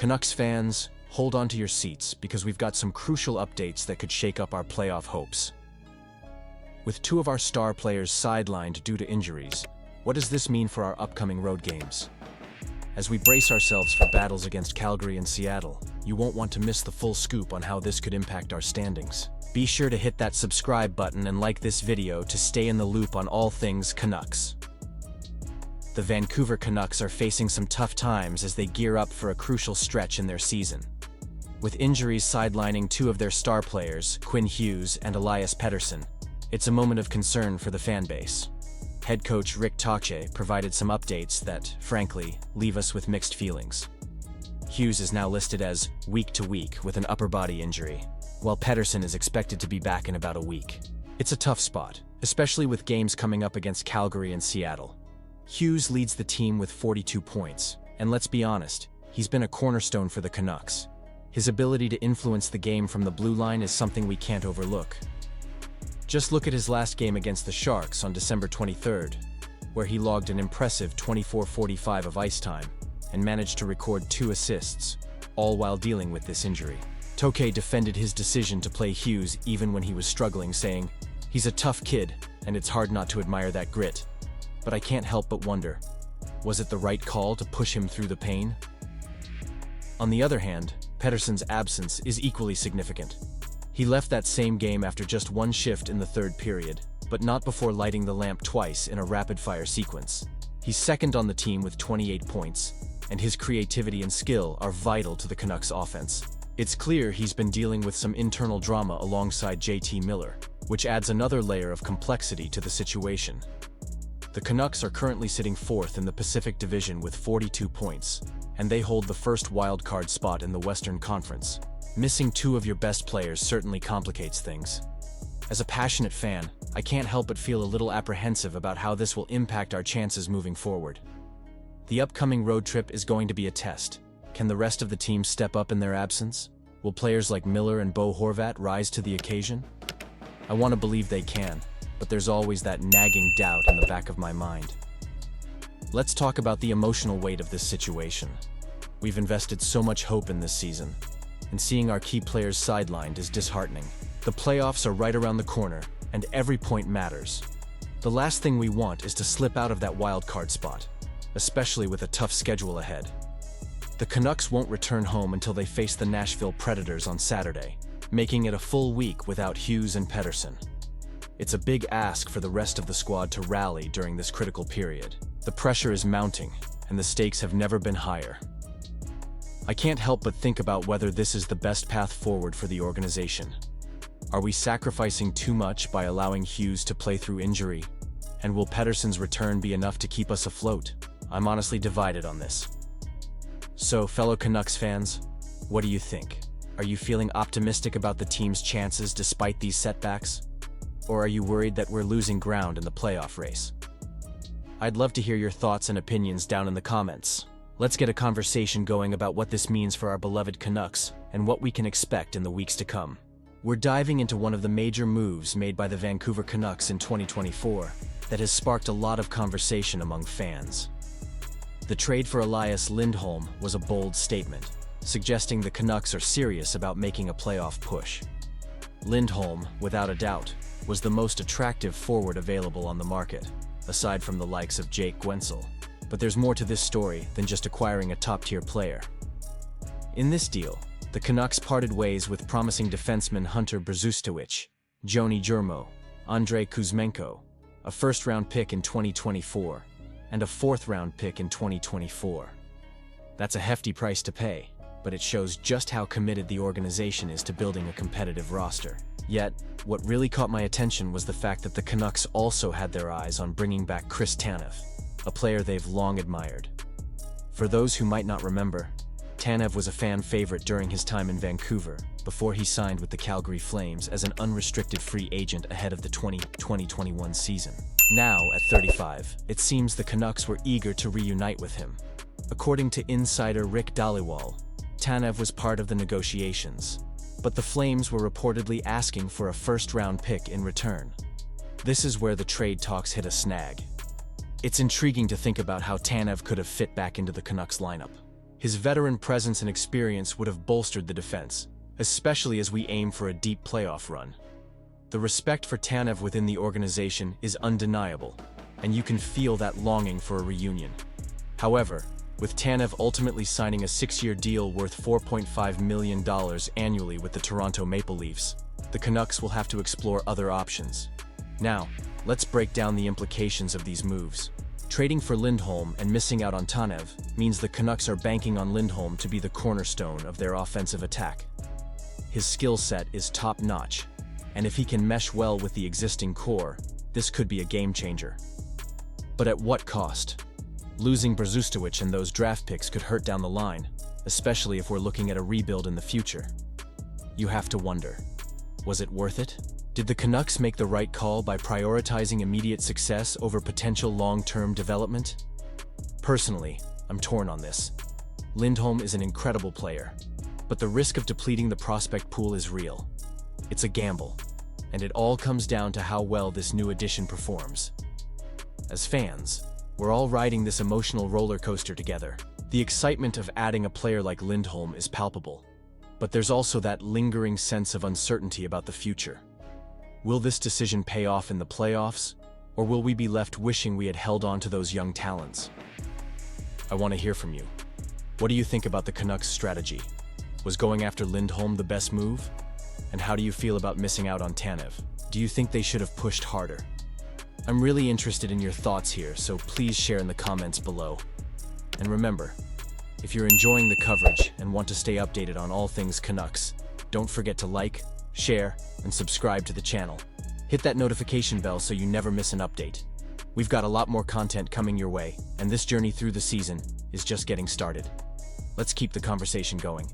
Canucks fans, hold on to your seats because we've got some crucial updates that could shake up our playoff hopes. With two of our star players sidelined due to injuries, what does this mean for our upcoming road games? As we brace ourselves for battles against Calgary and Seattle, you won't want to miss the full scoop on how this could impact our standings. Be sure to hit that subscribe button and like this video to stay in the loop on all things Canucks. The Vancouver Canucks are facing some tough times as they gear up for a crucial stretch in their season. With injuries sidelining two of their star players, Quinn Hughes and Elias Pettersson, it's a moment of concern for the fan base. Head coach Rick Tocchet provided some updates that, frankly, leave us with mixed feelings. Hughes is now listed as week-to-week with an upper body injury, while Pettersson is expected to be back in about a week. It's a tough spot, especially with games coming up against Calgary and Seattle. Hughes leads the team with 42 points, and let's be honest, he's been a cornerstone for the Canucks. His ability to influence the game from the blue line is something we can't overlook. Just look at his last game against the Sharks on December 23rd, where he logged an impressive 24:45 of ice time and managed to record 2 assists, all while dealing with this injury. Tocchet defended his decision to play Hughes even when he was struggling, saying, "He's a tough kid, and it's hard not to admire that grit. But I can't help but wonder, was it the right call to push him through the pain?" On the other hand, Pettersson's absence is equally significant. He left that same game after just 1 shift in the 3rd period, but not before lighting the lamp twice in a rapid-fire sequence. He's second on the team with 28 points, and his creativity and skill are vital to the Canucks' offense. It's clear he's been dealing with some internal drama alongside JT Miller, which adds another layer of complexity to the situation. The Canucks are currently sitting 4th in the Pacific Division with 42 points, and they hold the first wildcard spot in the Western Conference. Missing 2 of your best players certainly complicates things. As a passionate fan, I can't help but feel a little apprehensive about how this will impact our chances moving forward. The upcoming road trip is going to be a test. Can the rest of the team step up in their absence? Will players like Miller and Bo Horvat rise to the occasion? I want to believe they can, but there's always that nagging doubt in the back of my mind. Let's talk about the emotional weight of this situation. We've invested so much hope in this season, and seeing our key players sidelined is disheartening. The playoffs are right around the corner, and every point matters. The last thing we want is to slip out of that wild card spot, especially with a tough schedule ahead. The Canucks won't return home until they face the Nashville Predators on Saturday, making it a full week without Hughes and Pettersson. It's a big ask for the rest of the squad to rally during this critical period. The pressure is mounting, and the stakes have never been higher. I can't help but think about whether this is the best path forward for the organization. Are we sacrificing too much by allowing Hughes to play through injury? And will Pettersson's return be enough to keep us afloat? I'm honestly divided on this. So, fellow Canucks fans, what do you think? Are you feeling optimistic about the team's chances despite these setbacks? Or are you worried that we're losing ground in the playoff race? I'd love to hear your thoughts and opinions down in the comments. Let's get a conversation going about what this means for our beloved Canucks and what we can expect in the weeks to come. We're diving into one of the major moves made by the Vancouver Canucks in 2024 that has sparked a lot of conversation among fans. The trade for Elias Lindholm was a bold statement, suggesting the Canucks are serious about making a playoff push. Lindholm, without a doubt, was the most attractive forward available on the market, aside from the likes of Jake Guentzel. But there's more to this story than just acquiring a top-tier player. In this deal, the Canucks parted ways with promising defenseman Hunter Brzustewicz, Joni Jurmo, Andrei Kuzmenko, a first-round pick in 2024, and a 4th-round pick in 2024. That's a hefty price to pay, but it shows just how committed the organization is to building a competitive roster. Yet, what really caught my attention was the fact that the Canucks also had their eyes on bringing back Chris Tanev, a player they've long admired. For those who might not remember, Tanev was a fan favorite during his time in Vancouver, before he signed with the Calgary Flames as an unrestricted free agent ahead of the 2020-21 season. Now, at 35, it seems the Canucks were eager to reunite with him. According to insider Rick Dhaliwal, Tanev was part of the negotiations, but the Flames were reportedly asking for a first-round pick in return. This is where the trade talks hit a snag. It's intriguing to think about how Tanev could have fit back into the Canucks lineup. His veteran presence and experience would have bolstered the defense, especially as we aim for a deep playoff run. The respect for Tanev within the organization is undeniable, and you can feel that longing for a reunion. However, with Tanev ultimately signing a 6-year deal worth $4.5 million annually with the Toronto Maple Leafs, the Canucks will have to explore other options. Now, let's break down the implications of these moves. Trading for Lindholm and missing out on Tanev means the Canucks are banking on Lindholm to be the cornerstone of their offensive attack. His skill set is top-notch, and if he can mesh well with the existing core, this could be a game-changer. But at what cost? Losing Brzustewicz and those draft picks could hurt down the line, especially if we're looking at a rebuild in the future. You have to wonder, was it worth it? Did the Canucks make the right call by prioritizing immediate success over potential long-term development? Personally, I'm torn on this. Lindholm is an incredible player, but the risk of depleting the prospect pool is real. It's a gamble, and it all comes down to how well this new addition performs. As fans, we're all riding this emotional roller coaster together. The excitement of adding a player like Lindholm is palpable, but there's also that lingering sense of uncertainty about the future. Will this decision pay off in the playoffs, or will we be left wishing we had held on to those young talents? I want to hear from you. What do you think about the Canucks' strategy? Was going after Lindholm the best move? And how do you feel about missing out on Tanev? Do you think they should have pushed harder? I'm really interested in your thoughts here, so please share in the comments below. And remember, if you're enjoying the coverage and want to stay updated on all things Canucks, don't forget to like, share, and subscribe to the channel. Hit that notification bell so you never miss an update. We've got a lot more content coming your way, and this journey through the season is just getting started. Let's keep the conversation going.